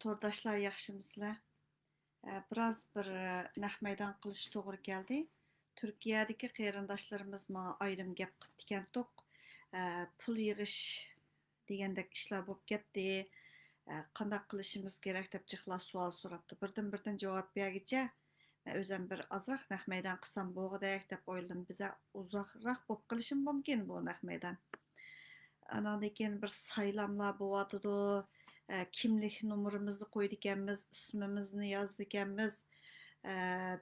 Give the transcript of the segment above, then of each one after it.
Tordaşlar yaxşımısılar? Biraz bir naq meydan qilish to'g'ri keldi. Turkiyadagi qarindoshlarimiz menga ayrim gap qilib dikandiq. Pul yig'ish degandek ishlar bo'lib ketdi. Qanday qilishimiz kerak deb jiqlar savol so'rabdi. Birdan javob bergicha men o'zim bir ozroq naq meydan qilsam bo'lg'idek deb o'yladim. Biza uzoqroq bo'lib qilishim mumkin bu naq meydan. Andan keyin bir saylamlar bo'lyotidi. Kimlik numaramizni qo'ydi ekanmiz, ismimizni yozdi ekanmiz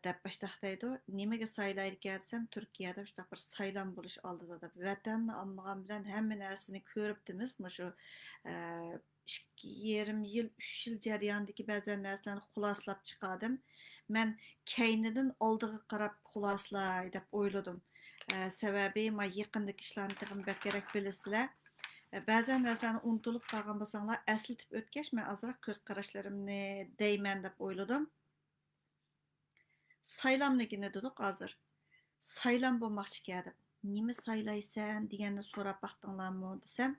deb boshlaqdaydi. Nimaga saylaydi ekan desam, Turkiyada shunaqa bir saylam bo'lish oldida deb. Vatanni olmagan bilan hamma narsani ko'ribdimiz. Shu 2,5 yil, 3 yil jarayonidagi ba'zan narsalarni xulosalab chiqardim. Men keynidan oldiga qarab xulosalay deb o'yladim. Sababi men yaqindagi ishlarni tag'in kerak bilasizlar. Ba'zan narsalarni unutilib qolgan bo'lsanglar, eslatib o'tgach, men ozroq ko'z qarashlarimni deyman deb o'yladim. Saylamligini dedik hozir. Saylam bo'lmoqchi keldim. Nima saylaysan deganni so'rab baqdinglarmi desam,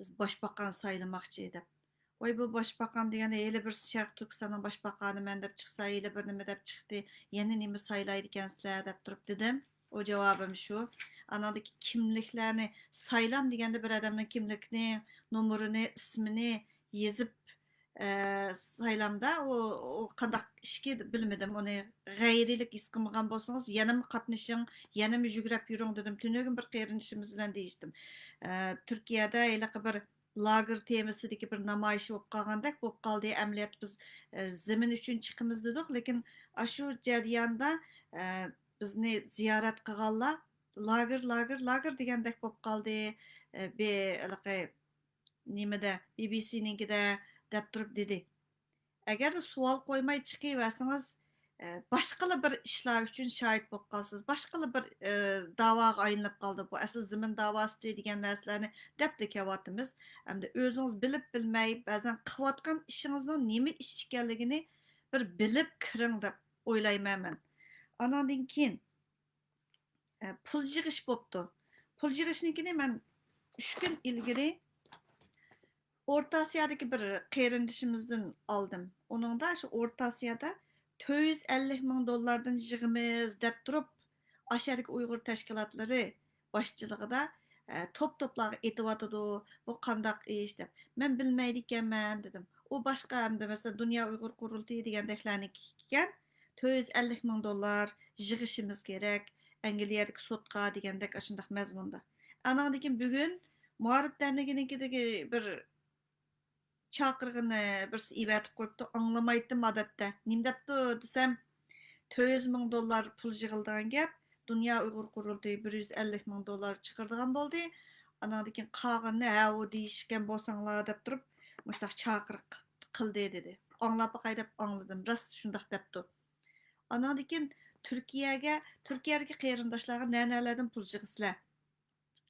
biz boshbaqan saylamoqchi deb. Voy bu boshbaqan deganda hali bir Sharq Turkistonning boshbaqaniman deb chiqsa, hali bir nima deb chiqdi. Yana nima saylaydi ekansizlar deb turib dedim. O cevabım şu. Anadaki kimliklerini saylam degende bir adamın kimlikini, numarını, ismini yazıp saylamda o kandak işki bilmedim. Onu gayrilik iskamagan bolsanız yana mı katnışın, yana mı jügrep yürüyün dedim. Tünögün bir qeyrinişimiz bilen deyiştim. Türkiye'de öyle bir lager temisideki bir namayış olup kalgandak olup kaldı. Emniyet biz zemin üçün çıkımız dedik. Lakin aşı jarayanda bizni ziyaret qilganlar lager degandek bo'lib qoldi. Nimada BBC'ninkida deb turib dedi. Agarda savol qo'ymay chiqaversangiz, boshqa bir ishlar uchun shohid bo'lib qolasiz. Boshqa bir da'voga aylanib qoldi bu. Asl zimin da'vosi degan narsalarni deb kelyapmiz. Hamda o'zingiz bilib bilmay, ba'zan qilayotgan ishingizning nima ish ekanligini bir bilib kiring deb o'ylayman men. Andan keyin pul yig'ish bo'pti. Pul yig'ishnikini men 3 kun ilgari O'rta Osiyodagi bir qarindishimizdan oldim. Uningda shu O'rta Osiyoda 450 ming dollardan yig'imiz deb turib, Ashadagi Uyg'ur tashkilotlari boshchiligida to'plarga aytyotidi. Bu qandaq ish deb. Men bilmaydi ekanman dedim. U boshqa hamda masalan Dunyo Uyg'ur qurultiyi degandeklarni ekan 450 ming dollar yig'ishimiz kerak. Angliyadagi sotqa degandek shundaq mazmunda. Andan keyin bugun Muharib derneginikidagi bir chaqirg'ini birsi ivatib qo'yibdi, anglamaydim odatda. Nim debdi desam, 400 ming dollar pul yig'ildigan gap, Dunyo Uyg'ur qurultiyi 150 ming dollar chiqardigan bo'ldi. Andan keyin qolganini ha u deyishgan bo'lsanglar deb turib, mushtaq chaqiriq qildi dedi. Anglab boqay deb angladim. Rost shundaq debdi. Andan keyin Turkiyadagi qarindoshlarga nanalardan pul yig'isizlar.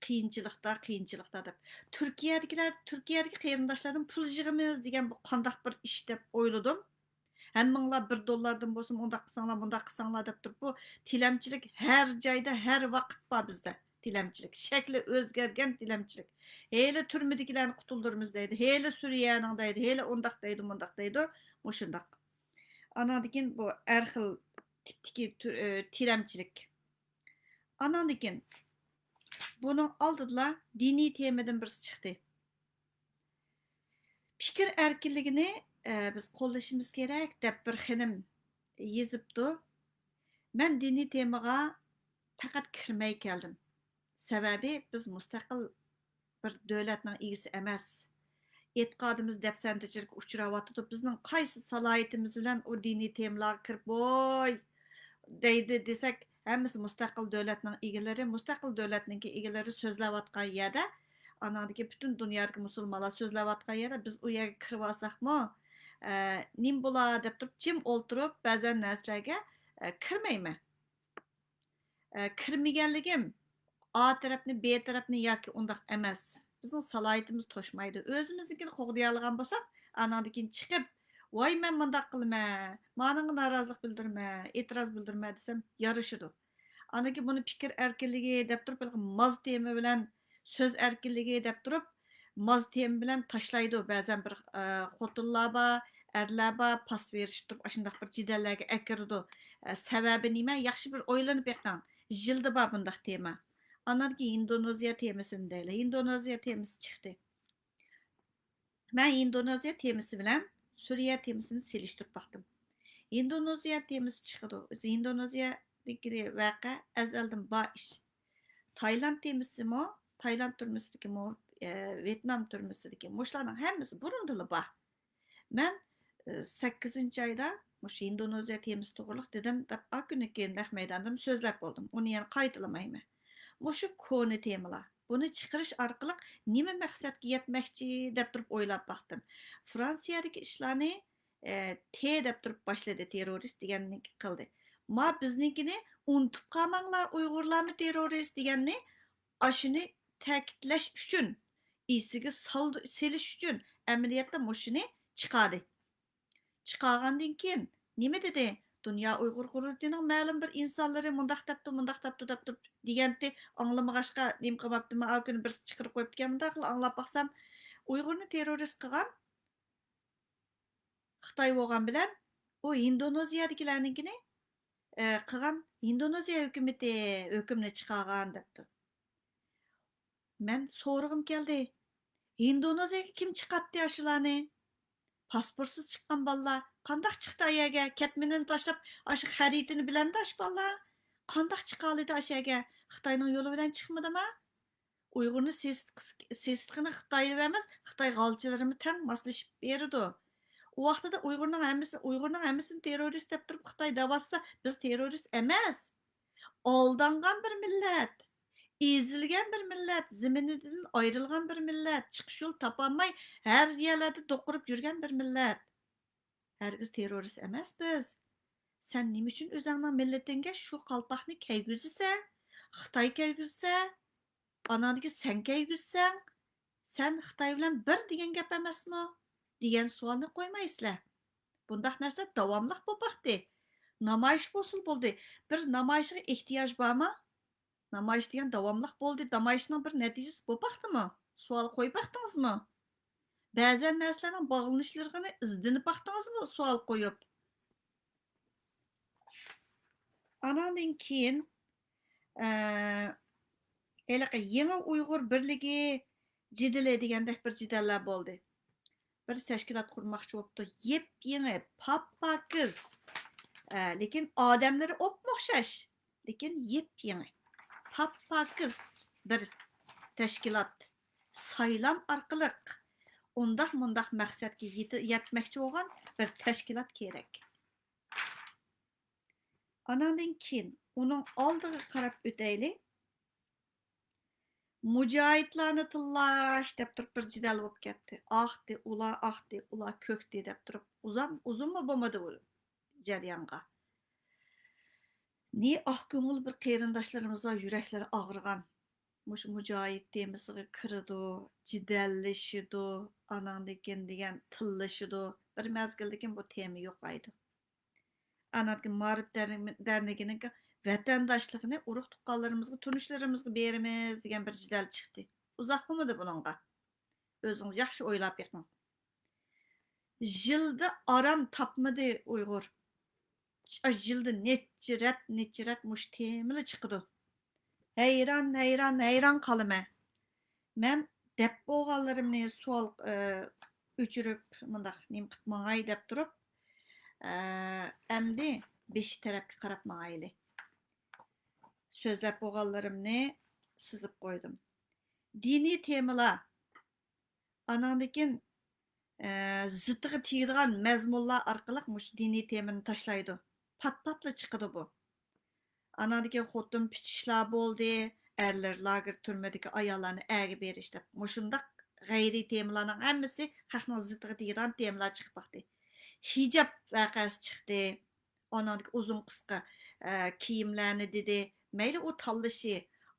Qiyinchilikda deb. Turkiyadagi qarindoshlardan pul yig'imiz degan bu qandaq bir ish deb o'yladim. Hammanglar 1 dollardan bo'lsin, undaq qilsanglar, bundaq qilsanglar deb turib bu tilamchilik har joyda, har vaqt bor bizda. Tilamchilik, shakli o'zgargan tilamchilik. Heli turmadagilarni qutuldirmiz deydi. Heli Suriyaning deydi. Heli undaq deydi, mundaq deydi. Mushundaq. Andan keyin bu har xil tipdagi tilamchilik. Andan keyin bunun aldılar dini temadan birisi çıktı. Fikir erkinligini biz qo'llashimiz kerak deb bir xinim yezibdi. Men diniy temaga faqat kirmay keldim. Sababi biz mustaqil bir davlatning egisi emas. E'tiqodimiz dafsandichilikka uchrayotdi. Bizning qaysi salohiyatimiz bilan o diniy temalarga kirib voy deydi desak, hammasi mustaqil davlatning egalari, mustaqil davlatning egalari so'zlayotgan yerda, anadagi butun dunyodagi musulmonlar so'zlayotgan yerda biz u yerga kirib olsakmi, nim bo'lar deb turib jim o'ltirib, ba'zan narsalarga kirmayman. Kirmaganligim A tarafni, B tarafni yoki undaq emas. Bizning salohiyatimiz to'shmaydi. O'zimiznikini qo'g'dayolgan bo'lsak, anadagi chiqib voy men mundaq qilman, menga norozilik bildirma, e'tiroz bildirma desam yarışıdı. Anaki bunu fikir erkinligi deb turib, maz tema bilan so'z erkinligi deb turib, maz tem bilan tashlaydi. Ba'zan bir xotinlar bor, erlar bor, pas berishib turib, ashundaq bir jidallarga akirdi. Sababi nima? Yaxshi bir o'ylanib beqing. Jildi bor bundaq tema. Andan keyin Indoneziya temasini deyli. Indoneziya temasi chiqdi. Men Indoneziya temasi bilan Suriya temasini selishtirib baqdim. Indoneziya temasi chiqdi. Indoneziyadagi vaqa azaldan bor ish. Tayland temasimi, Tayland turmusidagimi, Vietnam turmusidagi mushlarning hammasi burundili bor. Men 8 ayda mush Indoneziya temasi to'g'riliq dedim deb akuni keyin naq maydonda so'zlab bo'ldim. Uni yana qaytalamayman. Mushu koni temalar. Buni chiqarish orqali nima maqsadga yetmoqchi deb turib o'ylab baqdim. Fransiyadagi ishlarni T deb turib boshladi terrorist deganni qildi. Ma biznikini unutib qolmanglar Uyg'urlarni terrorist deganni ashuni ta'kidlash uchun esiga selish uchun amaliyotda mushuni chiqadi. Chiqargandan keyin nima dedi? Dünya Uyghur Kurultayı'nın ma'lum bir insonlari mundaq debdi deganda anglamag'achqa nim qilmabdi. Men al kuni birsi chiqarib qo'yib ketgan anglab baqsam, Uyg'urni terrorist qilgan Xitoy bo'lgan bilan u Indoneziyadagilarnikini qilgan Indoneziya hukumati hukmni chiqargan debdi. Men so'rag'im keldi. Indoneziyaga kim chiqardi shularni? Pasportsiz chiqqan balla qandaq chiqdi ayaga ketminini tashlab aşı xaritini bilamda aş balla qandaq chiqalidi ashaga Xitoyning yo'li bilan chiqmadimi? Uyg'urni sesitqini Xitoy emas, Xitoy g'alchilarimi tang moslashib berdi. U vaqtida Uyg'urning hammasini terrorist deb turib Xitoy davotsa, biz terrorist emas. Aldangan bir millat. Ezilgan bir millat, ziminidan ayrılgan bir millat, chiqish yo'l topolmay har yerlarda do'qirib yurgan bir millat. Hergiz terrorist emas biz. Sen nima uchun o'zingning millatingga shu qalpoqni kiygizsa, Xitoy kiygizsa, anadagi sen kiygizsang, sen Xitoy bilan bir degan gap emasmi? degan savolni qo'ymaysizlar. Bundaq narsa davomli bo'lmoqda. Namoyish bo'lsin bo'ldi. Bir namoyishga ehtiyoj bormi? Namoyish degan davomli bo'ldi. Namoyishning bir natijasi bo'lmoqdimi? Savol qo'yib baqdingizmi? Ba'zan narsalarning bog'lanishlarini izlanib baqdingizmi? Savol qo'yib. Anandan keyin elaqa yangi Uyg'ur birligi jidili degandek bir jidallar bo'ldi. Bir tashkilot qurmoqchi bo'libdi. Yep-yangi, pap-pakiz. Lekin odamlari o'xshash. Lekin yep-yangi. Pap-pakiz bir tashkilot. Saylam orqali undaq maqsadga yetmoqchi bo'lgan bir tashkilot kerak. Anandan keyin uning oldiga qarab o'taylik. Mujohidlarni tillash deb turib bir jidal bo'lib ketdi. Ahdi, ular ko'kdi deb turib uzunmi bo'lmadi bu jarayonga. Ne ko'ngil bir qarindoshlarimiz va yuraklari og'rigan. Mush mujohid temasiga kirdi, jidallashidi, anandan keyin degan tillashidi. Bir mezgildan bu tema yo'q edi. Anadagi Ma'rif dernegining vatandaşlığını urug' tuqqanlarimizga, tunushlarimizga beramiz degan bir jidal chiqdi. Uzoq bo'lmadi buningga. O'zingiz yaxshi o'ylab beqing. Yilda aram topmadi Uyg'ur. Yilda necha rat mush temili chiqdi. Hayron qolaman. Men deb bo'lganlarimni savol o'chirib, mundaq nim qilmay deb turib, endi besh tarafga qarab ma'ayli. Sözləb bo'lganlarimni sizib qo'ydim. Diniy temalar anandakin zitiga tegadigan mazmunlar orqali mush diniy temani tashlaydi. Pat-patla chiqadi bu. Anandagi xotin pichishlar bo'ldi, erlar lager turmadagi ayollarni ägi berish deb. Mushundaq g'ayriy temalarning hammasi xalqning zitiga tegadigan temalar chiqib baqdi. Hijab vaqasi chiqdi. Anandagi uzun qisqa kiyimlarni dedi. Mayli u tanlashi,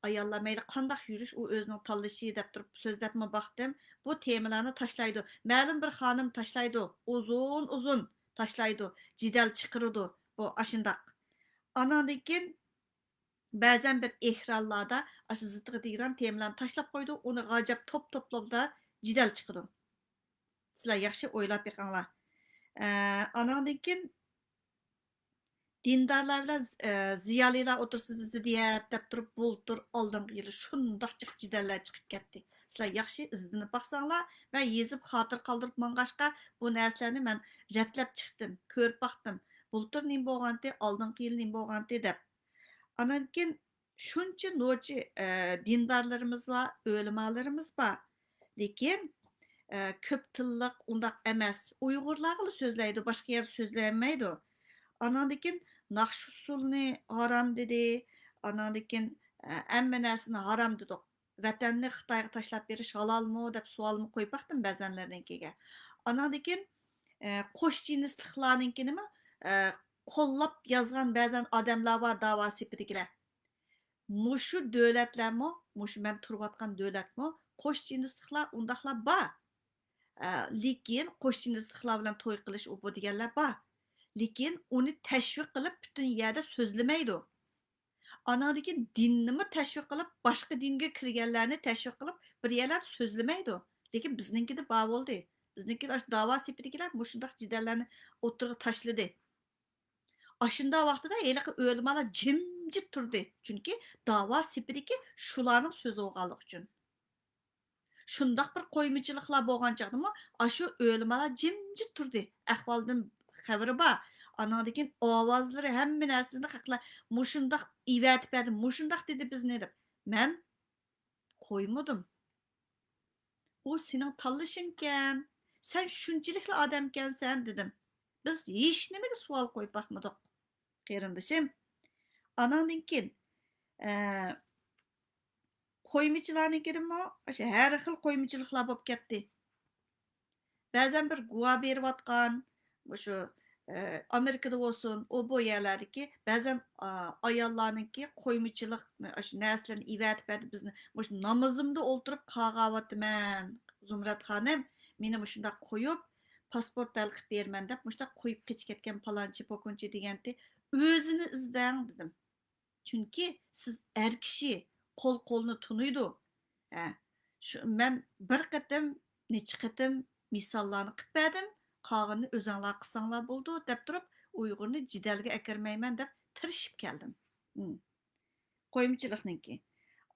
ayollar mayli qandaq yurish u o'zining tanlashi deb turib so'zlabma baqdim. Bu temalarni tashlaydi. Ma'lum bir xonim tashlaydi. Uzun tashlaydi. Jidal chiqiradi. Bu ashundaq. Anandan keyin ba'zan bir ehrallarda aşı zıtığı deyilən temalarni tashlab qo'ydi. Uni g'ajab to'plabda jidal chiqdi. Sizlar yaxshi o'ylab beqinglar. Anandan keyin dindarlar bilan ziyolilar o'tirsiz ziddiyat deb turib bultur oldingi yili shundoq jiq jidallar chiqib ketdi. Sizlar yaxshi izlanib baqsanglar va yezib xotir qoldirib mang'ashqa bu narsalarni men ratlab chiqdim, ko'rib baqdim. Bultur nim bo'lgandi, oldingi yil nim bo'lgandi deb. Anan keyin shuncha nochi dindarlarimiz va o'limalarimiz bor. Lekin ko'p tilliq undaq emas. Uyg'urlarga so'zlaydi, boshqa yer so'zlayolmaydi. Anandikin naqsh usulni haram dedi. Anandikin hamma narsani haram dedi. Vatanni Xitoyga tashlab berish halolmi deb savolni qo'yib baqdim ba'zanlarnikiga. Anandikin qo'sh jinsliklarniki nima qo'llab yozgan ba'zan odamlar bor da'vo sepidigilar. Mushu davlatlarmi, mushu men turayotgan davlatmi qo'sh jinsliklar undaqlar bor. Lekin qo'sh jinsliklar bilan to'y qilish u bu deganlar bor. Lekin uni tashviq qilib butun yerda so'zlamaydi. Anadagi dinni tashviq qilib, boshqa dinga kirganlarni tashviq qilib, bir yerlar so'zlamaydi. Lekin bizninkida bor bo'ldi. Biznikilar da'vo sepidikilar mushundaq jidallarni o'tirga tashladi. Ashunda vaqtida eliqi o'lmalar jimjit turdi. Chunki da'vo sepidiki shularning so'zi bo'lganligi uchun. Shundaq bir qo'ymichiliklar bo'lgan chaqdimi, ashu o'lmalar jimjit turdi. Ahvoldan xabari bor. Anadagin ovozlari hamma narsani haqlar mushundaq ivatib berdi, mushundaq dedi bizni deb. Men qo'ymadim. U sening tanlashingkan. Sen shunchilikli odamkansan dedim. Biz hech nimaga savol qo'yib baxmadik. Qarindishim. Anandan keyin qo'ymichilarnikimi o'sha har xil qo'ymichiliklar bo'lib ketdi. Ba'zan bir guva berayotgan, o'sha Amerikada olsun, o bu yerlerdeki ba'zan ayollarniki qo'ymichilik shu narsalarni ivatib berdi bizni. Mush namozimda o'ltirib qag'avatman. Zumrat xonim, meni mushunda qo'yib, pasport talqib berman deb mushunda qo'yib kechib ketgan palonchi pokunchi deganti o'zini izlang dedim. Chunki siz er kishi qo'lni tunuydi. Men bir qatim, necha qatim misollarni qilib berdim. Qog'ini o'zinglar qilsanglar bo'ldi deb turib, Uyg'urni jidalga akirmayman deb tirishib keldim. Qo'yimchilikniki.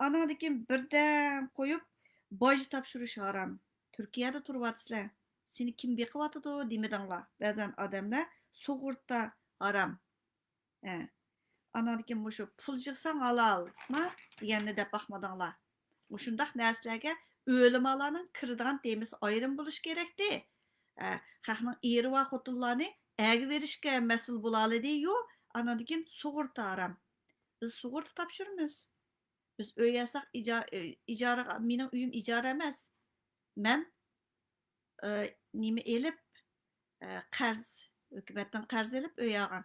Anadagi birdan qo'yib, boj topshirish haram. Turkiyada turibsizlar. Seni kim beqiyotidi demedinglar. Ba'zan odamlar sug'urta haram. Anadagi mushu pul yig'sang halolmi deganni deb baxmadinglar. Mushundaq narsalarga o'limalarning kiradigan temisi ayrim bo'lish kerakdi. Xalqning eri va xotinlarni әгі verishga mas'ul bo'ladi-yu, anadikin sug'urta haram. Biz sug'urta topshiramiz. Biz uy yasak ijara, mening uyim ijara emas. Men nima elib qarz, hukumatdan qarz elib uy olgan.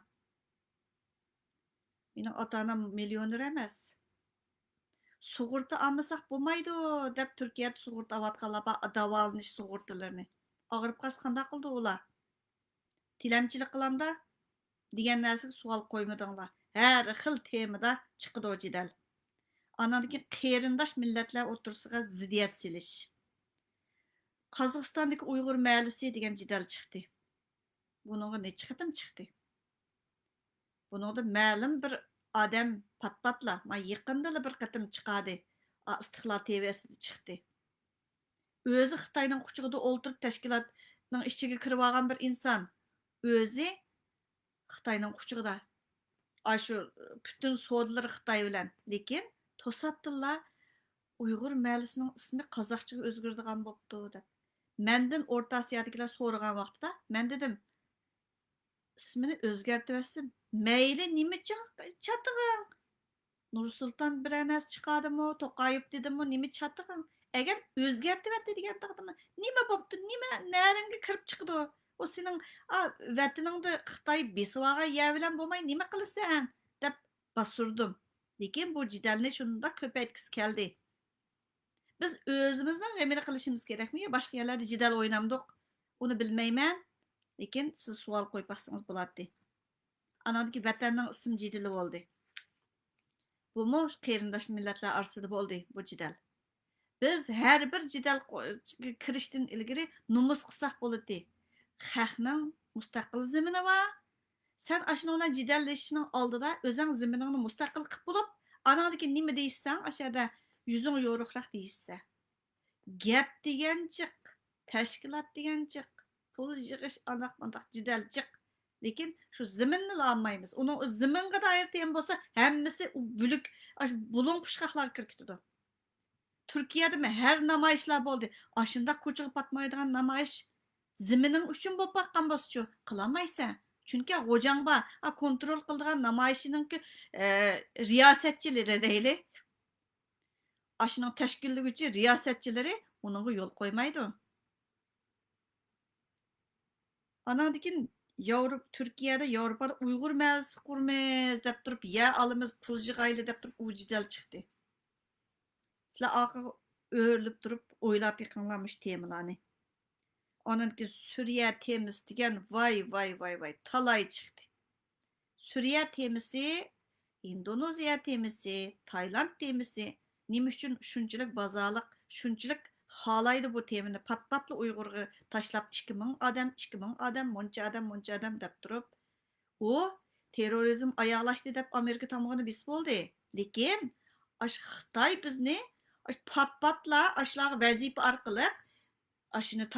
Mening ota-onam millioner emas. Sug'urta olmasak bo'lmaydi deb Turkiyada sug'urta olayotganlar davolanish sug'urtalarini. Og'rib qolsa qanday qildi ular? Tilamchilik qilamda degan narsaga savol qo'ymadinglar. Har xil temada chiqdi o jidal. Anadagi qarindosh millatlar o'tirsiga ziddiyat silish. Qozog'istondagi Uyg'ur mahallasi degan jidal chiqdi. Buningga necha qatim chiqdi? Buningda ma'lum bir odam patpatla, ma yaqinda bir qatim chiqadi. Istiqlol TV'sida chiqdi. O'zi Xitoyning quchug'ida o'ltirib tashkilotning ichiga kirib olgan bir inson. O'zi Xitoyning quchug'ida. Ashu bütün sodlar Xitoy bilan. Lekin to'satdilla Uyg'ur mahallasining ismi qozoqchaga o'zgardigan bo'pti deb. Mendan O'rta Osiyadagilar so'ragan vaqtda men dedim, ismini o'zgartirsin. Mayli nima chatig'ing? Nursulton Biranas chiqadimi, To'qayev dedimi, nima chatig'ing? Agar o'zgartirdi degan taqdirda nima bo'pti? Nima naringga kirib chiqdi? O sening vataningda Xitoy besib olgan yer bilan bo'lmay nima qilasan deb basurdim. Lekin bu jidalni shunda ko'paytkisi keldi. Biz o'zimizning g'amini qilishimiz kerakmi yo boshqa yerlarda jidal o'ynamdik? Uni bilmayman. Lekin siz savol qo'yib baqsangiz bo'ladi. Anadagi vatanning ism jidali bo'ldi. Bu qarindosh millatlar orasida bo'ldi bu jidal. biz her bir jidal kirishdan ilgari numus qilsak bo'ladi. Xalqning mustaqil zimini bor. Sen aşını olan cidalleşinin aldıda özün ziminini mustaqil qilib bo'lib, anadaki nima deyishsan, aşağıda yüzün yoruqraq deyishsa. Gap degan jiq, tashkilot degan jiq, pul yig'ish anaq-mandaq jidal jiq. Lekin shu ziminni olmaymiz. Uning ziminga doir tem bo'lsa, hammasi u buluk, bulung pushqaqlar kirkitdi. Türkiye'de mi her namayishlar bo'ldi. Aşında ko'chiga patmaydigan namoyish ziminin uchun bo'lib baqqan bo'lsa-chu, qilolmaysan. Chunki G'ojangba kontrol qildigan namoyishininki riyosatchilari deyli. Aşının tashkillovchi riyosatchilari uningga yo'l qo'ymaydi. Anadikin Türkiye'de Avrupa'da Uygur meclisi kurmaz deb turib, ya alımız pul jig'ayli deb turib u jidal chiqdi. Sizlar orqaga o'rlib turib o'ylab yiqinglarmish temalarni. Onunki Suriye temisi degan vay talay chiqdi. Suriye temisi, Indoneziya temisi, Tayland temisi nima uchun shunchalik bazaliq, shunchalik xohlaydi bu temini pat-patli Uyg'urga tashlab 2000 odam, muncha odam deb turib, u terrorizm oyoqlashdi deb Amerika tomog'ini bisib bo'ldi. Lekin Xitoy bizni pat-patla ashlarga vazifa orqali aşını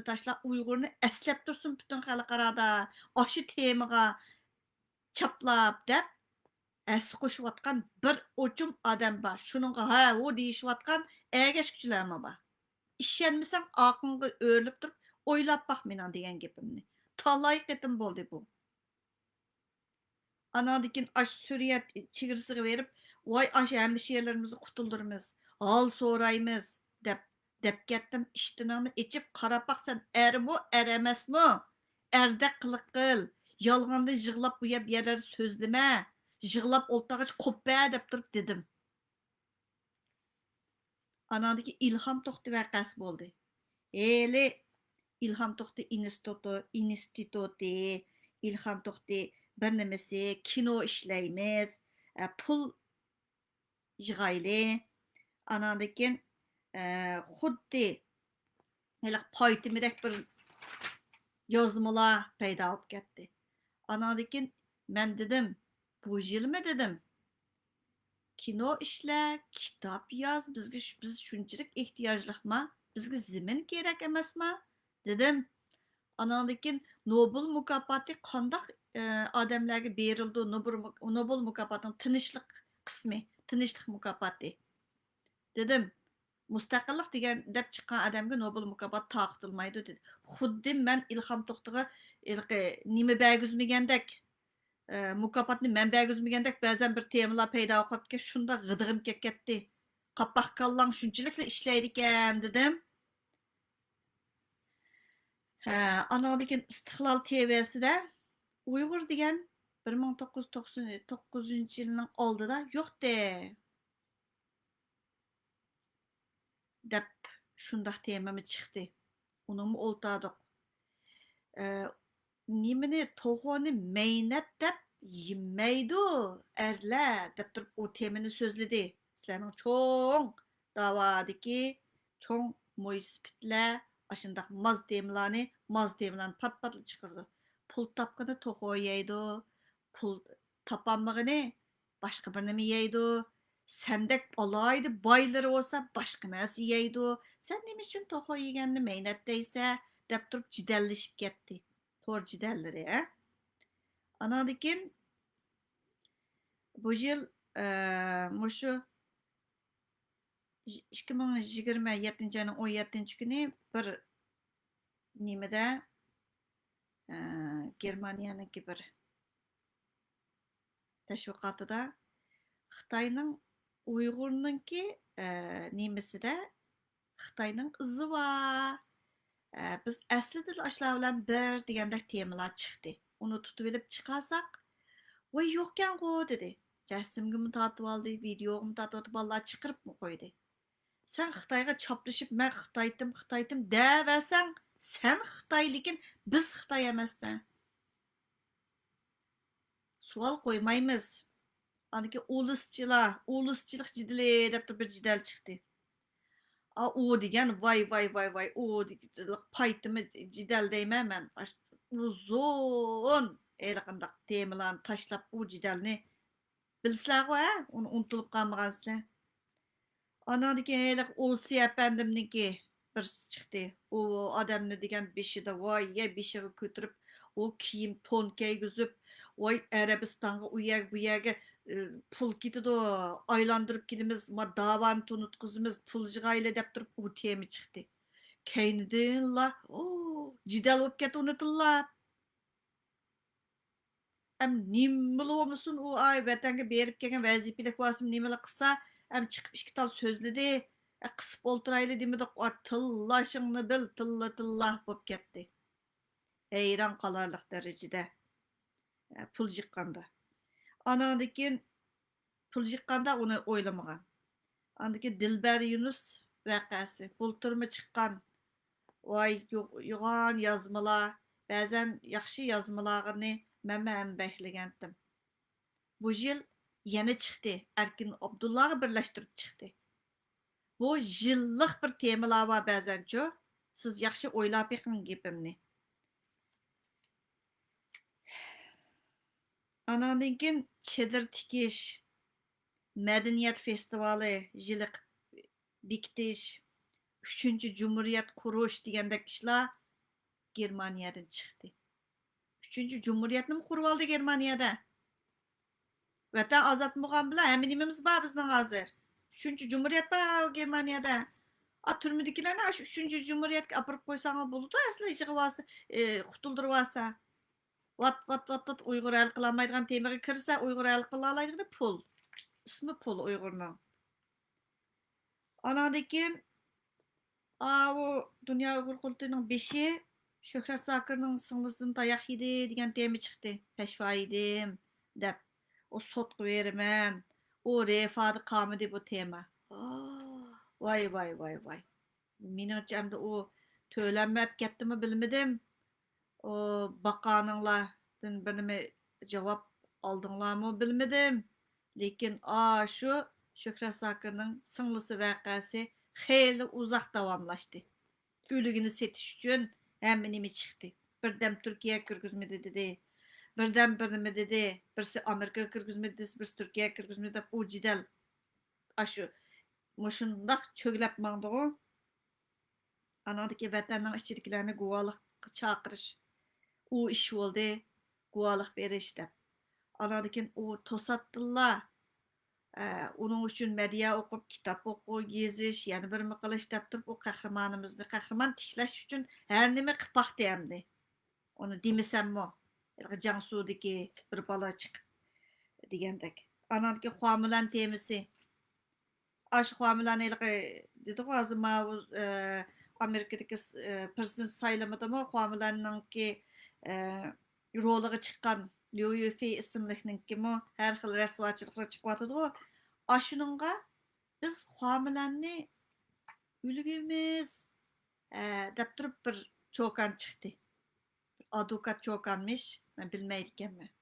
taşla Uygur'unu eslep dursun bütün xalqarada aşı temaga çaplap dep es qo'shayotgan bir uçum adam bor. Shuningga ha u deyishayotgan ergash kuchlarmi bor. Ishonmasang aqlingga o'rlib turib o'ylab baq mening degan gapimni. Talay qitim bo'ldi bu. Anadikin aş Suriye chegirasiga berib, voy aş hemşehrilerimizni qutuldurmiz, hal so'raymiz deb ketdim. İştiningni ichib qarab baqsan, ermi, emasmi? Erdek qiliq qil. Yolg'onda yig'lab bu yerlar so'zlama. Yig'lab o'ltag'ich qoppa deb turib dedim. Anadagi İlham To'xti vaqasi bo'ldi. Eli İlham To'xti instituti, İlham To'xti bir nimasi kino ishlaymiz, pul yig'ayli. Anadakin xuddi paytimidek bir yazmalar paydo bo'lib ketdi. Anadakin men dedim, bu yilmi dedim. Kino ishla, kitob yoz, biz shunchalik ehtiyojliqmi? Bizga zimin kerak emasmi? Dedim. Anadakin Nobel mukofoti qandoq odamlarga berildi? Nobel mukofotining tinchlik qismi, tinchlik mukofoti. Dedim. Mustaqillik degan deb chiqqan odamga Nobel mukofoti taqdirlaydi dedi. Xuddi men İlham To'xtiga nima bergizmagandek, mukofotni men bergizmagandek ba'zan bir temalar paydo bo'lib shunda g'idig'im kelib ketdi. Qappaq kallang shunchalik ishlaydi ekan dedim. Anadagi İstiqlal TV'sida Uyg'ur degan 1999-yilning oldida yo'qdi. Dep şundaq temamı çıktı. Onu oltadık. Nimini toğunu meynet dep yemeydu erler dep durup o temini sözledi. Senin çoğun davadaki çoğun muispitler aşındaq maz temlarını pat-patlı çıkırdı. Pul tapqını toğu yeydu. Pul tapanmağını başka bir nemi yeydu. Sendek olaydı bayları olsa başka nasıl yeydi. Sen demiş için tohu yegenli meynetteyse dep durup cidelleşip gitti. Tor cidelleri. Anadikin bu yıl muşu 2027 ayının 17. günü bir nimede Germaniyanın bir teşviqatıda Xitayning Uyg'urningki nemisida Xitoyning izi bor. Biz aslida ashlar bilan bir degandek temalar chiqdi. Uni tutib olib chiqarsak, "Voy yo'qkan-ku" dedi. Rasmimni tortib oldi, videomni tortib olib bolalar chiqirib qo'ydi. Sen Xitoyga choplashib, "Men Xitoydim" deversan, sen Xitoy lekin biz Xitoy emasdan. Savol qo'ymaymiz. Aniki uluschilik jidali deb bir jidal chiqdi. O degan vay o paytımı cidal deyman men. Uzun qandaq temalarni tashlab u jidalni bilsizlar ha? Uni unutulib qolmagansizlar. Anadaki hele Olsi efendimninki bir çıktı. O adamını degen beşide vay ya beşiği götürüp o kiyim ton giygizip vay Arabistan'a u yer bu yerge pul gidiyor aylandırıp gidimiz ma davan tunutkuzumuz pulcığa ile dep durup o temi çıktı. Keynidin la o cidal olup ket unutulla. Hem nimalı olmasın o ay vatanga berip kelgen vazifelik vasım nimalı kısa hem çıkıp iki tal sözledi. Kısıp olturaylı demedik o tıllaşını bil tılla bop ketdi. Heyran kalarlık derecede pul jikkanda. Anandakin pul jikkanda onu oylamagan. Andaki Dilber Yunus vakası. Bulturma çıkkan. Vay yoğan yazmalar. Bazen yaxşı yazmalarını məmə əmbəkləgəndim. Bu yıl yeni çıktı. Erkin Abdullah'ı birleştirip çıktı. Bu yıllık bir temalar var bazen çok. Siz yaxşı oylap yıkın gibimni. Ananınkin çedir tikiş, medeniyet festivali, yıllık biktiş, 3. Cumhuriyet kuruş degендek işler Germaniyadan çıktı. 3. Cumhuriyetni mi kurup aldı Germaniyada? Vatan azat bolgan bilan heminimiz var bizning hozir. 3. Cumhuriyet var Germaniyada. Türmüdekilerni aş 3. Cumhuriyetga apırıp koysaňa boldy asly yig'ivasa, qutuldyrypasa. Vat Uyg'ur hal qılamaydigan temaga kirsa, Uyg'ur hal qılalaydigan pul. İsmi pul Uyg'urning. Anadaki o Dünya Uyghur Kurultayı'nın 5'i Şöhret Zakir'nin sınırlısını dayak yedi degen temi çıktı. Peşva yedim dep. O sotku verimen. O refadı kamidi bu tema. Vay. Menimce hem de o söylenmep gitti mi bilmedim. O bakanınla birime cevap aldınlar mı bilmedim. Lekin şu Şöhret Zakir'nin sınırlısı vakası hayli uzak davamlaştı. Ölügünü setiş üçün hemminimi çıktı. Birdem Türkiye kırgızmedi dedi. Birimi dedi. Birisi Amerika kırgızmedi dedi. Birisi Türkiye kırgızmedi dedi. O cidel aşı muşundak çöglep mağdı o. Anadaki vatanın işçiliklerini guvalık çakırış. O iş oldu. Guvalık beriş dep. Anadaki o tosattılar. Onun üçün medya okup, kitap oku, geziş, yani bir mi qilish dep turib, o qahramanımızdı. Qahraman tiklash üçün her nime qıpaq deyamdi. Onu demisem mo. Jansu'daki bir bala çıkıp degendek. Anadaki Huamilan temisi. Aşı Huamilan dedi azı ma Amerika'daki prezident saylamada mı Huamilan'ın ki roluğu çıkan Liu Yufei isimlikinin ki mi her xil resvaçılıkla çıkmadı o. Aşınınga biz Huamilan'ni ülgümüz dep durup bir çokan çıktı. Adukat çokanmış. Ben bilmeydikenmi.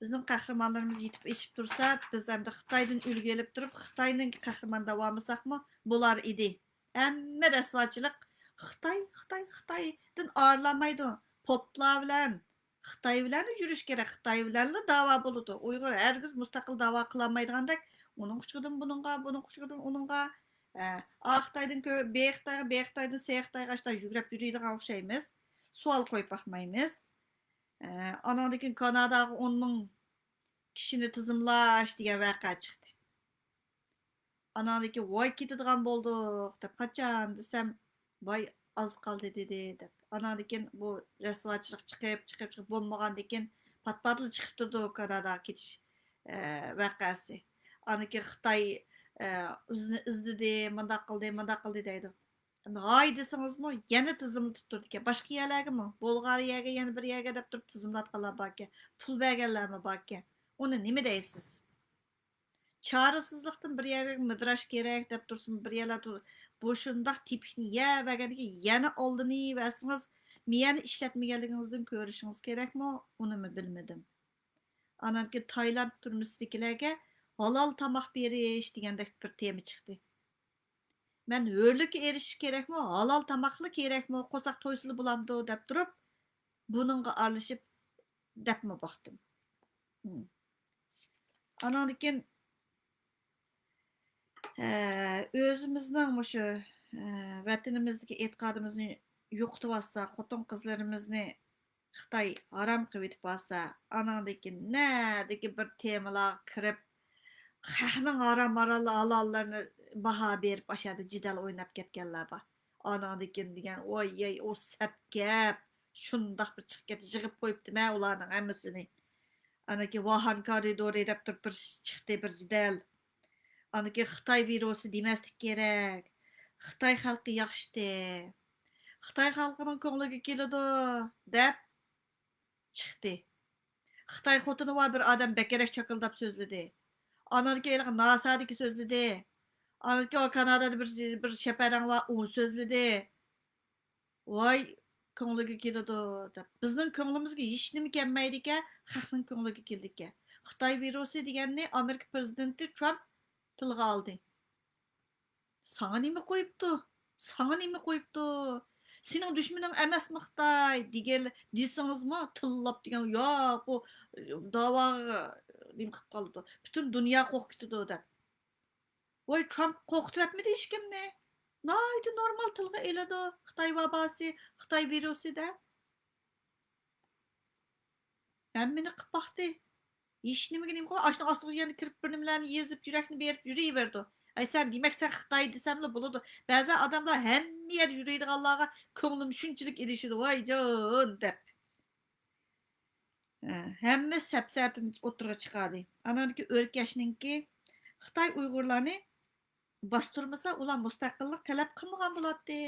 Bizim kahramanlarımız yetip eşip dursa, biz hem de Xitaydan ülgü elip durup, Xitay'nın kahraman davamısak mı? Bular idi. Hemme resvaçılık Xitay'dan ağırlamaydı. Poplar bilen, Xitay bilen yürüyüş gerek. Xitay bilen dava buludu. Uygur herkes mustakil dava kılamaydıgandak, onun kuşkudun bununla, bunun kuşkudun onunla. Xitay'dan Beyxitay'dan Seyxitay'a yügrep yürüydiğen şeyimiz. Sual koyup bakmayımız. Anadaki Kanada'da 10 bin kişini tızımlaş diye vaka çıktı. Anadaki vay ketadigan bolduk dep kaçan desem vay az kaldı dedi dep. Anadaki bu resvaçılık çıkıp bolmagan dekin patpatlı çıkıp durdu Kanada ketiş vakası. Anadaki Xitay izledi, mındaq qıldı deydi. Hay desiniz mi? Yine tızımlatıp durdu ki. Başka yerlerge mi? Bulgariyaga yeni bir yerge dep durup tızımlatqalar bak ki. Pul vergenler mi bak ki? Onu nime deysiz? Çarəsizlikten bir yerge midraş gerek dep dursun bir yerler boşundaq tipikni ya vergenki yana aldını versiniz miyani işletmegenliginizden görüşünüz gerek mi? Onu mu bilmedim. Anamki Tayland turmisidikilerge halal tamak beriş degendek bir tema çıktı. Men hörlükке erişiş kerekmi, halal tamaklı kerekmi, qo'saq to'ysili bulamdı dep turib, bununga aralashib depmi baktım. Anandikin özümüzning mushu vatanimizdagi e'tiqodimizni yo'qotib olsa, xotin qizlarimizni Xitoy haram qilib etib olsa, anandikin nadagi bir temalar kirib, xalqning haram halallarni baho berib ashadi jidal o'ynab ketganlar bor. Anandikin degan, oy, o sat gap, shundoq bir chiqib ketib yig'ib qo'yibdi-ma ularning hammasini. Anaki Wuhan koridori deb turib bir chiqdi bir jidal. Anaki Xitoy virusi demaslik kerak. Xitoy xalqi yaxshi. Xitoy xalqining ko'ngliga keladi deb chiqdi. Xitoy xotini va bir odam bekerek chaqildab so'zladi. Anaki nasadiki so'zladi. Anaki Kanadada bir shaparang va u so'zladi. Voy ko'ngliga keladi deb. Bizning ko'nglimizga hech nima kelmaydi ekan, xalqning ko'ngliga keldi ekan. Xitoy virusi deganni Amerika prezidenti Trump tilga oldi. Sana nima qo'yibdi? Sana nima qo'yibdi? Sening dushmaning emasmi Xitoy degan desangizmi? Tillab degan yo'q, bu da'vo nima qilib qoldi. Butun dunyo qo'rqitdi deb. Voy Trump qo'rqitib atmadi hech kimni. Naydi normal tilga eladi Xitoy vabosi, Xitoy virusi da. Hammani qilib baqdi. Hech nimaga nima qilib, ashni ostiga yana kirib bir nimalarni yezib, yurakni berib yurayverdi. Ay sen demek sen Xitoy desemle buludu. Bazı adamlar hem yer yürüydiğanlarga ko'nglim shunchalik ilishidi. Voy jon deb. Hamma sapsatini o'tirg'a chiqadi. Ananiki o'rkashninki Xitoy Uyg'urlarni bostirmasa ular mustaqillik talab qilmagan bo'ladi.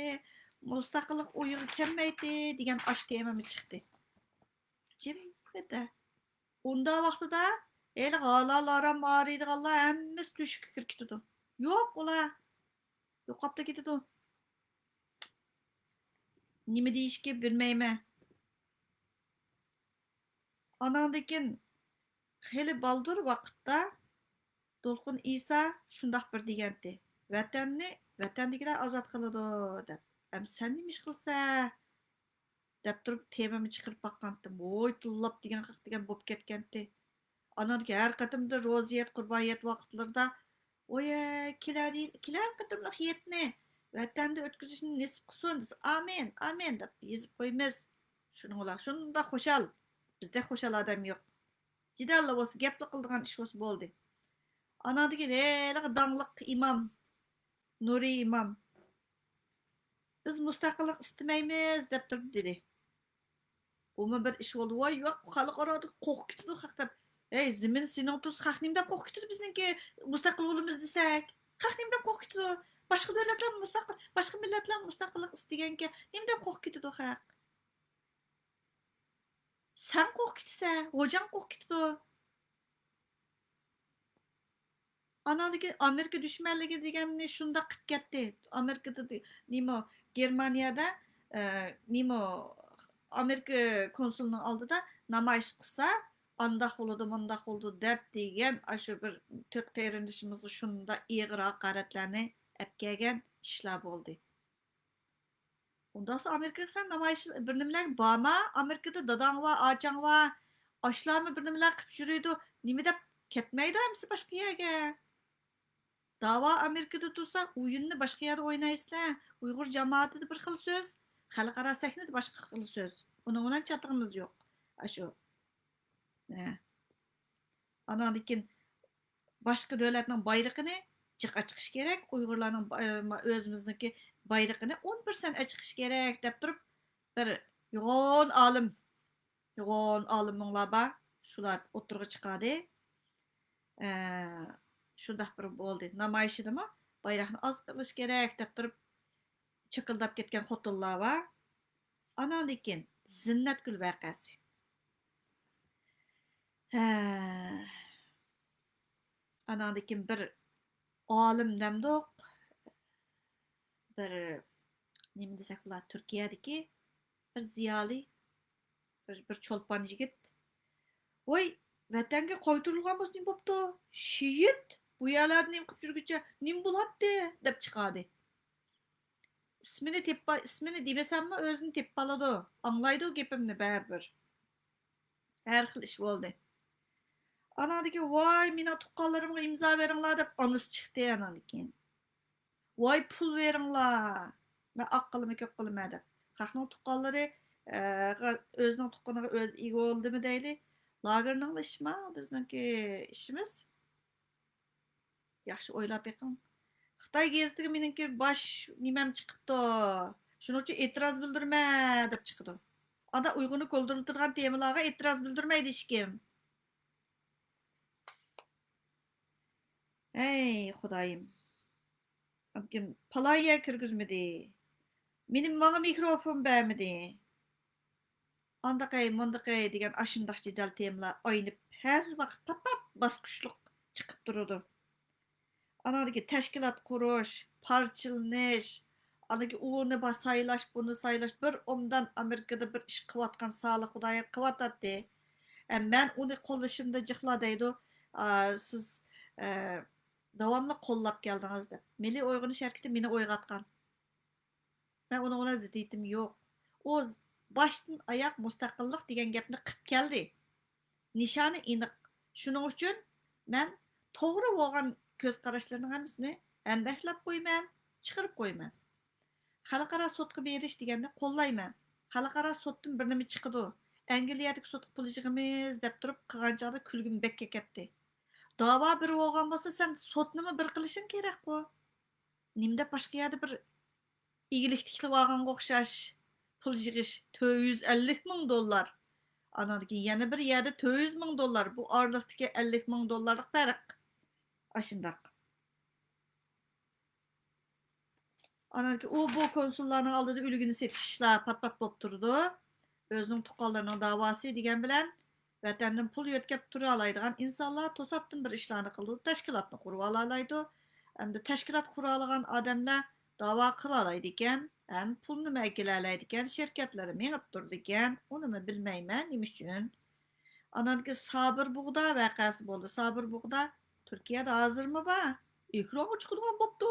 Mustaqillik o'yig'i kelmaydi degan osh temami chiqdi. Jimda. Unda vaqtida el g'alalar ariydiganlar hammasi tushib kirib ketdi. Yo'q ular yo'qolib ketdi. Nima deyishga bilmayman. Anandikin xeli baldur vaqtda Dolqun İsa shundoq bir degandi. Vatanni vatandagilar ozod qiladi deb. Ham sen nima ish qilsa deb turib temamni chiqarib baqqandim. Voy tillab degan haq degan bo'lib ketgandi. Ananki har qatimda roziyat qurboniyat vaqtlarida oya kelar qatimliq yetni vatanda o'tkazishni nasib qilsin. Amin, amin deb yezib qo'ymiz. Shunda xo'shal. Bizda xo'shal odam yo'q. Jidalla bo'lsa gapli qildigan ish bo'lsa bo'ldi. Anadagi dangliq imom, Nuri imom. Biz mustaqillik istamaymiz deb turib dedi. Umi bir ish bo'ldi. Voy yo'q, xalqaro qo'rqib ketdi haq deb. Ey, zimin sening tuz haq nimdan qo'rqib ketdi bizniki mustaqil bo'lamiz desak. Haq nimdan qo'rqib ketdi? Boshqa davlatlar mustaqil, boshqa millatlar mustaqillik istaganka nimdan qo'rqib ketdi haq? Sen qo'rqib ketsa, hojang qo'rqib ketdi. Anadagi Amerika düşmanligi deganni shunda qilib ketdi. Amerikada nima Germaniyada nima Amerika konsulining oldida namoyish qilsa, andaq bo'ldi, mundaq bo'ldi deb degan shu bir to'rt qarindoshimizni shunda ig'ir haqoratlarni olib kelgan ishlar bo'ldi. Undan so'ng Amerikaga sen namoyish bir nimalar bormi? Amerikada dadang va ochang va oshlarni bir nimalar qilib yuriydi. Nima deb ketmaydi hamsi boshqa yerga. Dava Amerika'da tursa o'yinni boshqa yerda o'ynaysizlar. Uyg'ur jamoatida bir xil so'z, xalqaro sahnada boshqa xil so'z. Uning bilan chatimiz yo'q. Shu. Ana lekin boshqa davlatning bayrog'ini chiqa chiqish kerak. Uyg'urlarning o'zimizniki bayrog'ini 10% chiqish kerak deb turib bir yo'g'on olimlar bor. Shular o'tirg'i chiqadi. Shundoq bir bo'ldi. Namoyishidami bayroqni oz qilish kerak deb turib chiqildab ketgan xotinlar bor. Ana lekin Zinnatgul voqeasi. Ana lekin bir olim namdoq bir nima desak bular Turkiyadagi bir ziyoli bir cho'lpon yigit. Voy vatanga qaytarilgan bo'lsa nima bo'pti? Shiyit bu yerlarni nima qilib yurguncha nima bo'ladi deb chiqadi. ismini demesem mi özünü tepip aladı. Anlaydı o gepimni bärber. Her xil iş boldy. Anadaki vay mina tuqqanlarımga imza veringlar dep anıs çıktı anadaki. Vay pul veringlar. Men aqqılımı köp qılma dep. Xalqның tuqqanlары özünün tuqqanıga öz igi boldymy deyli. Lagerning işma bizninki işimiz. Yaxşı oylap beqing. Xitoy gezitiga meniki bosh nimam chiqibdi. Shuning uchun e'tiroz bildirma deb chiqdi. Anda Uyg'urni ko'ldirtirgan temalarga e'tiroz bildirmaydi hech kim. Ey Xudoyim. Kim palaya kirgizmedi. Menga mikrofon bermedi. Andaqay mundaqay degan ashundaq jidal temalar oynib har vaqt pat bosqichliq chiqib turadi. Anadaki təşkilat quruş, parçalanish, anadaki onu saylaş, bunu saylaş, bir omdan Amerikada bir iş qıvatqan sağlık Xudoy qıvatatdı. Ben onu qollashimda jihla deydi. Siz davamlı qollab keldiniz deb. Milli Uyg'unish harakati meni o'yg'atgan. Ben ona ziddiyetim yo'q. O başdan ayak mustaqillik degan gapni qilib keldi. Nishoni aniq. Shuning uchun men to'g'ri bo'lgan ko'z qarashlarning hammasini ambahlab qo'yman, chiqarib qo'yman. Xalqaro sudga berish deganni qo'llayman. Xalqaro suddan bir nima chiqadi. Angliyadagi sudga pul yig'imiz deb turib qilganchada kulgim bekka ketdi. Da'vo bir bo'lgan bo'lsa, sen sudnimi bir qilishing kerak-ku. Nimda boshqa yerda bir igiliklikli olganga o'xshash pul yig'ish $450,000. Anadaki yana bir yerda $400,000. Bu oraliqdagi $50,000'lik farq. Aşındaq. Anadaki bu konsullarning oldida ülgünü setishlar pat bo'lib turdi. Özünün tuqqanlarının davası degan bilan vatandan pul yo'tkab tura oladigan insonlar to'satdan bir ishlarni qildi. Tashkilotni qurib olaydi. Endi tashkilot qura olgan odamlar da'vo qila oladi ekan, ham pulni makilalaydi ekan, shirkatlari menib turdi ekan, uni bilmayman nima uchun. Anadaki Sabir Buğda vaqasi bo'ldi. Sabir Buğda Türkiye'de hazırmı ba? Ekrana çıkıdığan boptu.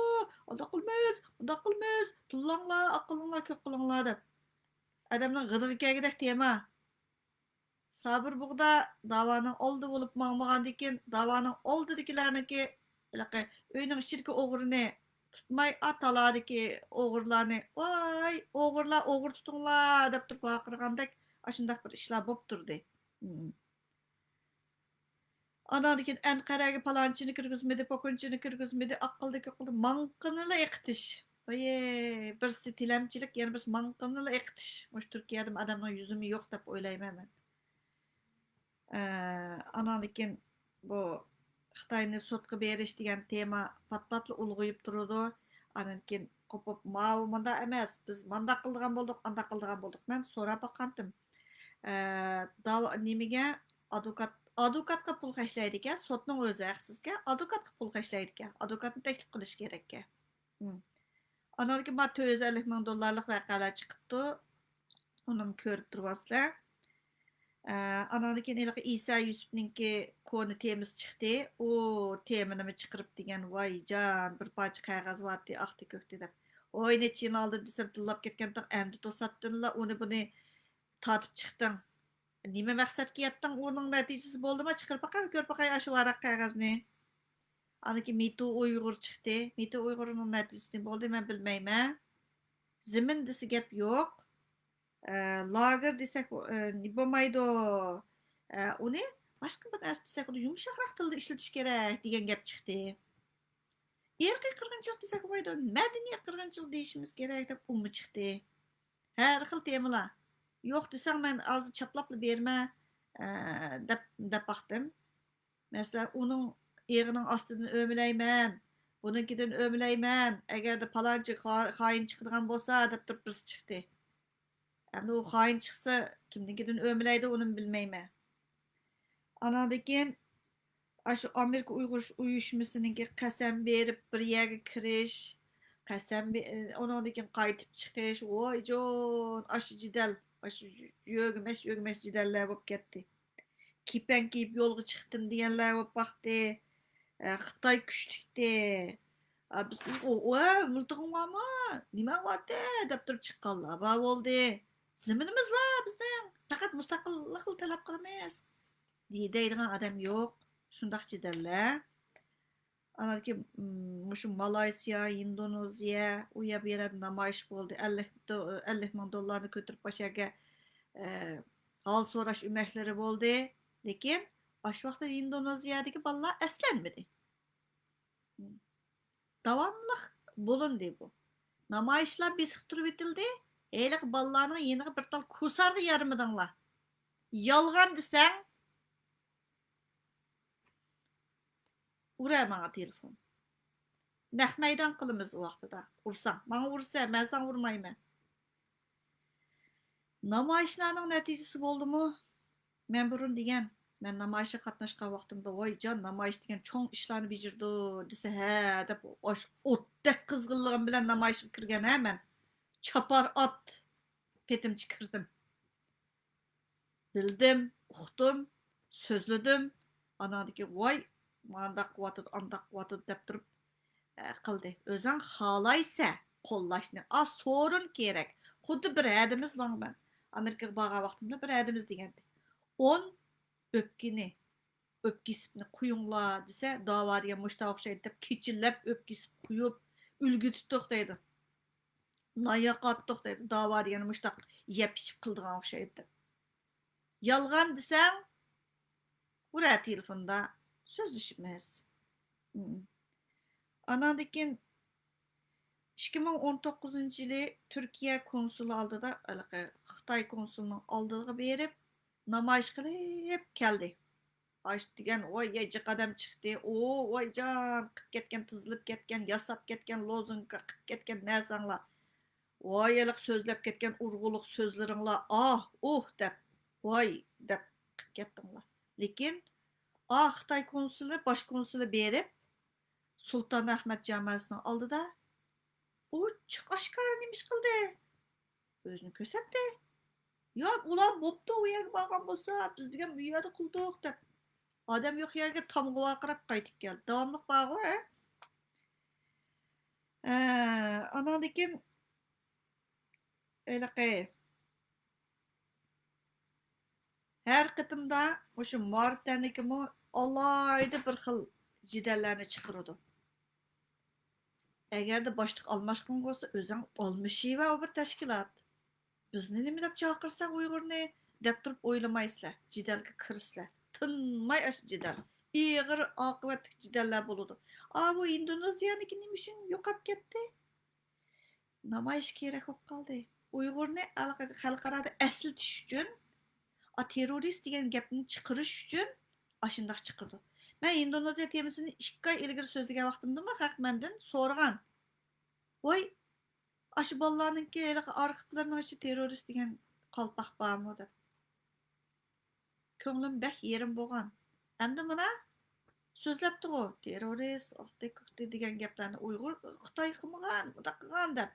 Anda qilmayız. Tullanglar, aqlinglar, ko'p qilinglar deb. Adamlar g'idir kelgidek tema. Sabir Buğda davaning oldi bo'lib mangmagandan keyin davaning oldidagilarniki uyning ichidagi o'g'rini tutmay ataladiki o'g'irlarni voy o'g'ir tutinglar deb turib baqirgandek ashundaq bir ishlar bo'lib turdi. Anadaki Anqaraga palanchini kirgizmedi, pokunchini kirgizmedi, aqldagi manqinili eqitish. Oye, birisi tilamchilik, yana birisi manqinili eqitish. Mush Turkiyada odamning yuzumi yo'q deb o'ylayman men. Anadaki bu Xitoyni sudga berish degan tema pat-patli ulg'ayib turadi. Anadaki qopib ma'lumda emas, biz manda qildigan bo'ldik, anda qildigan bo'ldik. Men so'rab baqandim. Nimaga advokatga pul xərcləyir ekan, sotning o'zi haqsizga advokatga pul xərcləyir ekan. Advokatni taklif qilish kerak ekan. Anadaki $450,000 vaqalar chiqibdi. Uni ko'rib turibsizlar. Anadaki İsa Yusufninki koni temiz chiqdi. O temini chiqirib degan voyjon, bir parcha qog'oz vardi, oqdi ko'kdi deb. Oy necha yil oldi desam tillab ketganda endi to'satdinlar, uni buni tatib chiqding. Nima maqsadga yetding? Uning natijasi bo'ldimi? Chiqarib baqay, ko'r baqay shu varaq qog'ozni. Aniki Mitu Uyg'ur chiqdi. Mitu Uyg'urning natijasi bo'ldi, men bilmayman. Zimin desa gap yo'q. Lager desak bo'lmaydi. Uni boshqa bir narsa desak, uni yumshoqroq tilda ishlatish kerak degan gap chiqdi. Irqiy qirg'inchilik desak bo'lmaydi, madaniy qirg'inchilik deyishimiz kerak deb umi chiqdi. Har xil temalar. Yo'q desang men hozir chaplab berma deb baxtim. Mesela uning erining ostidan o'mlayman, bunikidan o'mlayman. Agarda palonchi xoin chiqadigan bo'lsa deb turib birisi chiqdi. Endi u xoin chiqsa kimnikidan o'mlaydi uni bilmayman. Anadan shu Amerika Uyg'ur uyushmasininki qasam berib bir yerga kirish, qasam undan keyin qaytib chiqish, voyjon, ash jidal Aşı yögmeş ciderler bo'lib ketdi. Kipen kiyip yo'lga chiqdim deganlar bo'lib baxtdi. Xitoy kuchlikdi. Biz multig'im bormi? Nima bo'pti deb turib chiqqanlar. Va bo'ldi. Ziminimiz bor bizning. Faqat mustaqillik talab qilamiz. Deydigan odam yo'q. Shundaq jidallar. Anaki mushu Malayziya, Indoneziya, u yerda namoyish bo'ldi. 50 ming dollarni ko'tarib başaga hal so'rash umaklari bo'ldi. Lekin shu vaqtda Indoneziyadagi bolalar aslanmadi. Davamlıq bo'lindi bu. Namoyishlar besiq turib etildi. Eyliq bolalarning yeniga bir tal kusarga yarmadinglar. Yolg'on desang, urar menga telefon. Naq maydon qilamiz u vaqtida. Ursang, menga ursa, men sen urmayman. Namoyishlarning natijasi bo'ldimi? Men burun degan, men namoyishga qatnashgan vaqtimda voy jon namoyish degan cho'ng ishlarni bejirdi desa ha deb o'tdek qizg'inligim bilan namoyishga kirgan ha men. Chopar ot petimchi kirdim. Bildim, uqdim, so'zladim. Anadagi voy mandaq quvvatid, andaq quvvatid deb turib qildi. O'zing xohlaysa qo'llashni so'rin kerak. Xuddi bir hadimiz bor men. Amerikaga borgan vaqtimda bir hadimiz degandi. 10 öpkisipni quyunglar desa, davariga mushta o'xshaydi deb kechillab öpkisip quyib ulgutib deydi. Nayoqat deydi. Davariyani mushta yeb ichib qildigan o'xshaydi deb. Yolg'on desang, ura telefonda so'zlashimiz. Anandikin 2019-yili Turkiya konsuli oldida, Xitoy konsulining oldiga berib, namoyish qilib keldi. Aş degan oy yaji qadam chiqdi. Voy jon, qilib ketgan, tizilib ketgan, yasab ketgan lozunga qilib ketgan narsanglar. Voy yiliq so'zlab ketgan urg'uliq so'zlaringlar. deb, voy deb qilib ketdinglar. Lekin Xitoy konsuli, bosh konsuli berib, Sultan Ahmad jamoasining oldida ochiq oshkora nima ish qildi? O'zini ko'rsatdi. Yo'q, ular bo'pti, u yerga borgan bo'lsa, biz degan bu yerda qildik deb. Odam yo'q yerga tomg'a qarab qaytib keldi. Davomli bor-ku, Ana lekin öyle her qitimda o'sha muariflarnikimi alayda bir xil jidallarni chiqaradi. Agarda boshliq almashqin bo'lsa, o'zing olmishiva bir tashkilot. Bizni nima deb chaqirsak Uyg'urni deb turib o'ylamaysizlar. Jidalga kirsizlar. Tinmay ash jidal. Ig'ir oqibatli jidallar bo'ladi. Bu Indoneziyaniki nima uchun yo'qolib ketdi? Namoyish kerak bo'lib qoldi. Uyg'urni xalqaro aslatish uchun, terrorist degan gapni chiqarish uchun ashundoq chiqirdi. Men Indoneziya temasini 2 oy ilgari so'zlagan vaqtimda haq mendan so'ragan. Voy, aşı bolalarninki arxivlarning ichi terrorist degan qalpaq bormi deb. Ko'nglim bak yerim bo'lgan. Endi mana so'zlabdi-ku, terrorist, oqdek degan gaplarni Uyg'ur Xitoy qilmagan, bunaqa qilgan deb.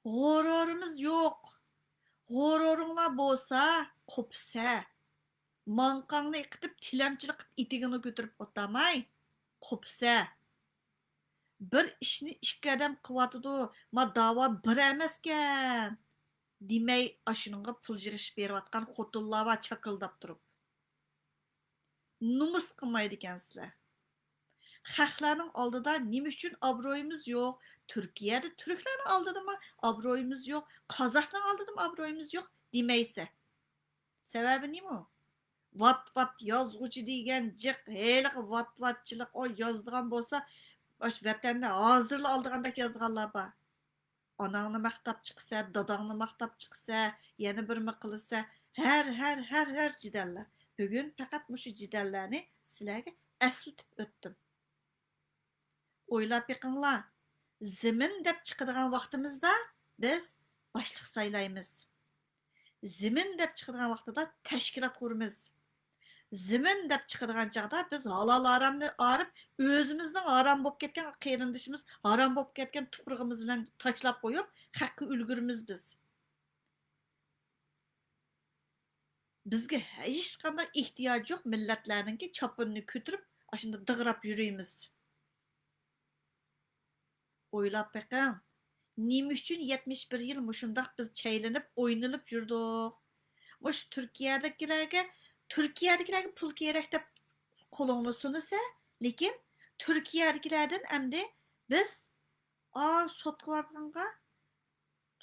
G'ururimiz yo'q. G'ururinglar bo'lsa, qopsa, manqangni iqitib tilamchilik qilib itigini ko'tarib o'tamay, qopsa. Bir ishni 2 odam qilyotidi, ma da'vo bir emaskan. Demay, ashuningga pul yig'ishib berayotgan xotinlar va chaqildab turib. Numus qilmaydi ekansizlar. Xalqlarning oldida nima uchun obro'yimiz yo'q? Turkiyada turklarning oldida obro'yimiz yo'q? Qozoqning oldida obro'yimiz yo'q demaysa. Sababi nima? Vat yozg'uchi degan jiq, heliq vatchilik o yozdigan bo'lsa, osh vatanda hozirla oldigandek yozganlar bor. Onangni maqtab chiqsa, dadangni maqtab chiqsa, yana birmi qilsa, har jidallar. Bugun faqat mushu jidallarni sizlarga aslatib o'tdim. O'ylab yiqinglar. Zimin deb chiqadigan vaqtimizda biz boshliq saylaymiz. Zimin deb chiqadigan vaqtida tashkilot quramiz. Zimin deb chiqadigan chaqda biz halol haramni arib, o'zimizning haram bo'lib ketgan qerindishimiz, haram bo'lib ketgan tuprog'imiz bilan tashlab qo'yib, haqqa ulgurimiz biz. Bizga hech qanday ehtiyoj yo'q millatlarningki chopinni ko'tarib, ashunda dig'rab yurimiz. Oylap bakın. Nima üçün 71 yıl muşundaq biz çaylanıp, oynanıp yurduq. Muş Türkiye'dekilerge pul kerak deb qo'lingni sunasa, lekin Türkiye'dekilerden endi biz sotqı varganga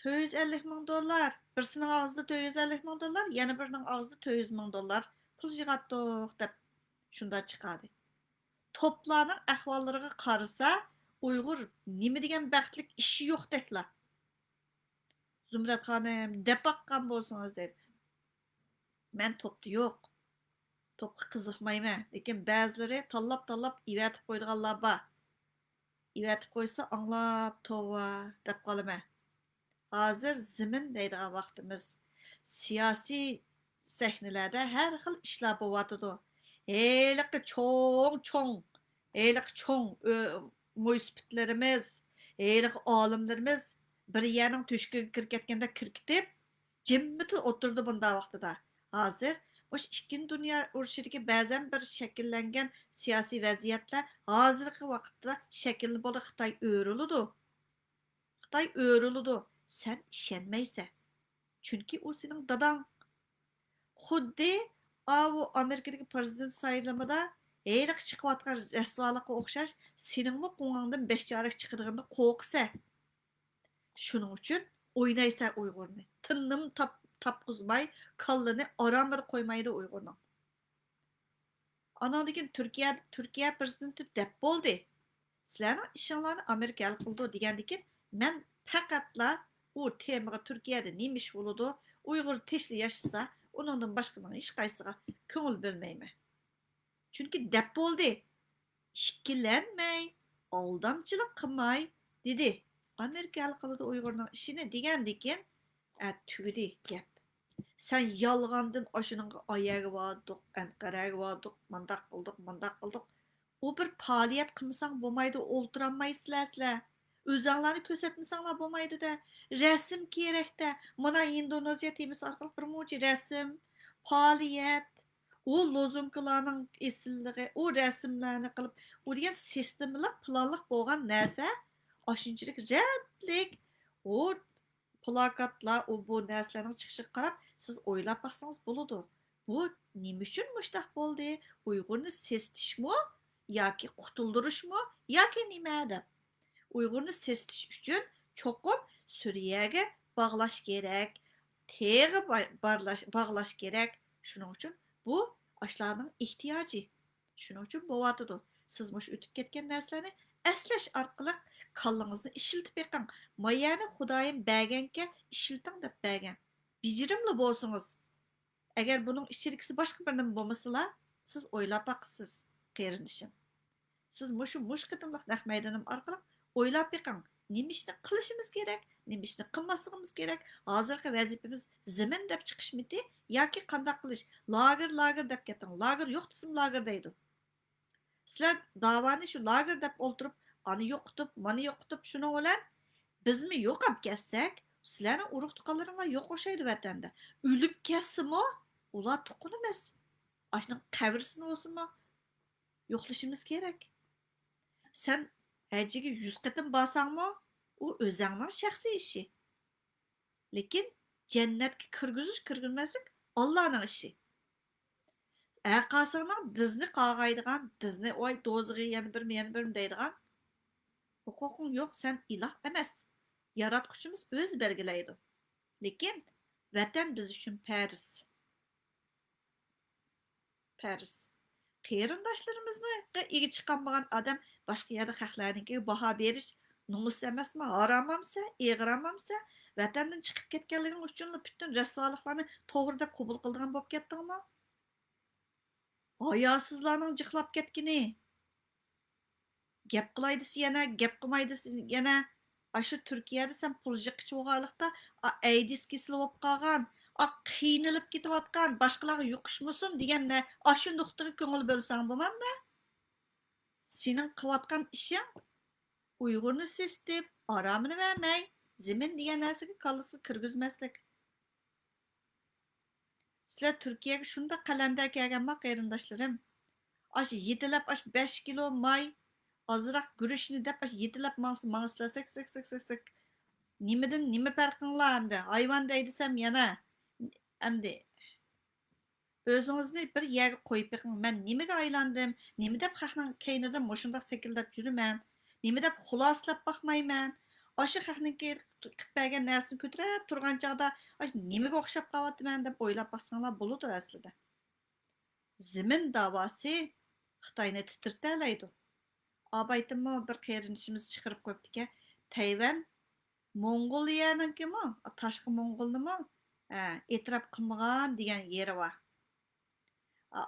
450 ming dollar, birisining og'zida 450 ming dollar, yana birining og'zida 400 ming dollar pul yig'atdiq deb shunda chiqadi. Toplarning ahvollariga qarasa, Uyg'ur nima degan baxtlik ishi yo'qdeklar. Zumrat xonim, deb baqqan bo'lsangiz deydi. Men topda yo'q. Topga qiziqmayman. Lekin ba'zilari tanlab ivetib qo'ydiganlar bor. Ivetib qo'ysa anglab tova deb qolaman. Hozir zimin deydigan vaqtimiz. Siyosiy sahnalarda har xil ishlar bo'lyotidi. Heliqi cho'ng, heliqi cho'ng mo'ysipitlarimiz, heliqi olimlarimiz bir yerning tushkiga kirib ketganda kirkitib, jimmiti o'tirdi bunda vaqtida. Hozir o'sha ikkinchi dunyo urushidagi ba'zan bir shakllangan siyosiy vaziyatlar hozirgi vaqtda shaklni bo'lib Xitoy o'riludi. Xitoy o'riludi. Sen ishonmaysan. Chunki u sening dadang. Xuddi u Amerikadagi prezident saylamida heyliq chiqayotgan rasvoliqqa o'xshash seningmi qo'ng'ingdan beshchorak chiqadiganda qo'rqsa. Shuning uchun o'ynaysan Uyg'urni. Tinnim tapqizmay, kallini aramida qo'ymaydi Uyg'urning. Anadagi Türkiye prezidenti deb bo'ldi. Sizlarning ishinglarni Amerika hal qildi degandikin, men faqatla u temaga Turkiyada nima ish bo'ladi, Uyg'ur tinchli yashasa, uningdan boshqaning hech qaysiga ko'ngil bo'lmayman. Chunki deb bo'ldi. Ikkilanmay, aldamchilik qilmay dedi. Amerika hal qildi Uyg'urning ishini degandikin, tugdi gap. Sen yalgandın aşının ayağı vardık, Ankara'ya vardık, mandak qildik. O bir faaliyet qilmasang bo'lmaydi, o'ltiranmaysizlar. O'zinglarni ko'rsatmasanglar bo'lmaydi da. Rasm kerak da. Mana Indoneziya temisi orqali bir mo'ji rasm, faaliyet, o lozunkalarning esilligi, o rasmlarni qilib, o degan sistemalik, planlik bo'lgan narsa, ashunchalik radlik, o plakatlar, bu narsalarning chiqishiga qarab, siz o'ylab baqsangiz bo'ladi. Bu nima uchun mushtaq bo'ldi? Uyg'urni sestishmi yoki qutuldirishmi yoki nima deb? Uyg'urni sestish uchun cho'qim Suriyaga bog'lash kerak, tegi bog'lash kerak. Shuning uchun bu ashlarning ehtiyoji. Shuning uchun bo'lyotidi. Siz mush o'tib ketgan narsalarni eslash orqali kallangizni ishiltib beqing. Mayani Xudoyim berganga ishilting deb bergan. Bijirimli bo'lsangiz, agar buning ichirikisi boshqa bir nima bo'lmasalar, siz o'ylab baqsiz, qerindishim. Siz mush qitimliq naq maydonim orqali o'ylab beqing. Nima ishni qilishimiz kerak, nima ishni qilmasligimiz kerak. Hozirgi vazifamiz zimin deb chiqishmidi yoki qanday qilish? Lager deb keting. Lager yo'q desam lager deydi. Sizlar davoni shu lager deb o'ltirib, ani yo'qitib, mani yo'qitib shuni bilan bizmi yo'qab ketsak, sizlarning urug' tuqqanlaringlar yo'q o'xshaydi vatanda. O'lib ketsimi, ular tuqqan emas. Ashning qabrisini bo'lsinmi, yo'qlashimiz kerak. Sen hajiga 100 qatim borsangmi, u o'zingning shaxsiy ishi. Lekin jannatga kirgizmaslik Allohning ishi. Aqasının bizni qağaydigan, bizni oy dozığı yana bir deydigan huquqing yo'q, sen iloh emas. Yaratquchimiz o'z belgilaydi. Lekin vatan biz uchun Paris. Qarindoshlarimizni ega chiqqan odam boshqa yerda xalqlarnikiga baho berish nomus emasmi, harom emasmi, ig'ir emasmi? Vatandan chiqib ketganliging uchun butun rasvoliklarni to'g'ri deb qabul qildigan bo'lib ketdingmi? Hayasızlarning jiqlab ketgini. Gap qilaydisi yana, gap qilmaydisi yana. Shu Turkiyada sen pul jiqqichi bo'lganlikda AIDS kesili bo'lib qolgan, qiynalib ketayotgan, boshqalarga yuqishmasin deganni shu nuqtaga ko'ngil bo'lsang bo'lmamda? Sening qilayotgan ishing Uyg'urni sestib, oromini vermay, zimin degan narsaga kallasiga kirgizmaslik. Sizlar Turkiyaga shunda qalanda kelganmi qarindoshlarim? Aş 7lab 5 kilo may Azırak gürüşünü dep yetilep mağısla sık sık sık sık sık. Nimeden nime farkınla hem de hayvan deydisem yana. Hem de özünüzni bir yerge koyup bakın. Men nimege aylandım? Nime dep xalqning keynida moşundaq sekildep yürümen? Nime dep xulaslap bakmayman? Aşı xalqning qilib bergan narsani ko'tarib turgan chaqda nimege o'xshab qolyapman deb o'ylab baksanlar bo'ladi aslida. Zimin davası Xitoyni titirtalaydi. Abaytımı bir qeyrinishimiz chiqarib qo'yibdiki, Tayvan Mongoliyaningimi, tashqi Mongolnimi e'tirof qilmagan degan yeri bor.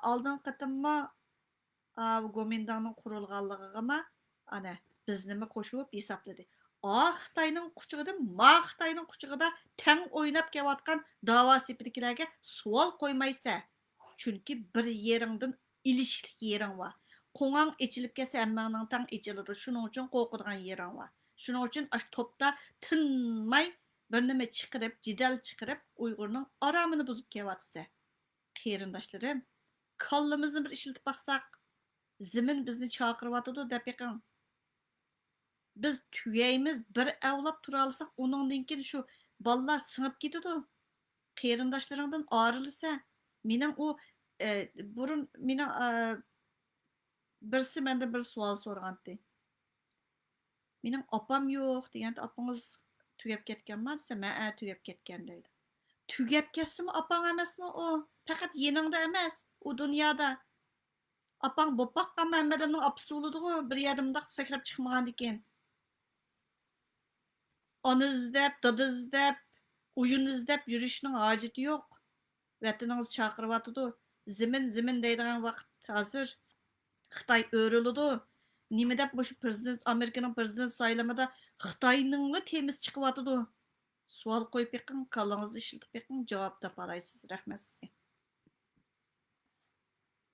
Oldin qatimma Gomindanning qurilganligigami ana biznimi qo'shib hisobladi. Xitoyning quchug'ida, Xitoyning quchug'ida tang o'ynab kelayotgan da'vo sepidikilarga savol qo'ymaysa, chunki bir yeringdan ilishlik yering bor. Qo'ng'ang ichilib kelsa, hammangning tang ichiladi. Shuning uchun qo'rqadigan yering bor. Shuning uchun topda tinmay bir nima chiqarib, jidal chiqarib, Uyg'urning oromini buzib kelyapsa. Qarindoshlarim, kallamizni bir ishlatib baqsaq, zimin bizni chaqiryotidi deb yiqing. Biz tugaymiz, bir avlod tura olsak, uningdan keyin shu bolalar singib ketadi. Qarindoshlaringdan ayrilsa, mening u burun mening birisi mendan bir savol so'ragandi. Mening opam yo'q deganda, opangiz tugab ketganmi desa, men tugab ketgan deydi. Tugab ketsimi opang emasmi u? Faqat yeningda emas, u dunyoda. Apang bo'paq qamammadamning opisi bo'ladi-ku, bir yerda sakrab chiqmagan ekan. Ona izlab, dada izlab, o'yin izlab yurishning hojati yo'q. Vataningiz chaqiryotidi. Zimin deydigan vaqt hozir Xitoy o'riladi. Nima deb bu prezident Amerikaning prezident saylamida Xitoyningli temiz chiqyotidi. Savol qo'yib yiqing, kallangizni ishlatib yiqing, javob topa olasiz. Rahmat sizga.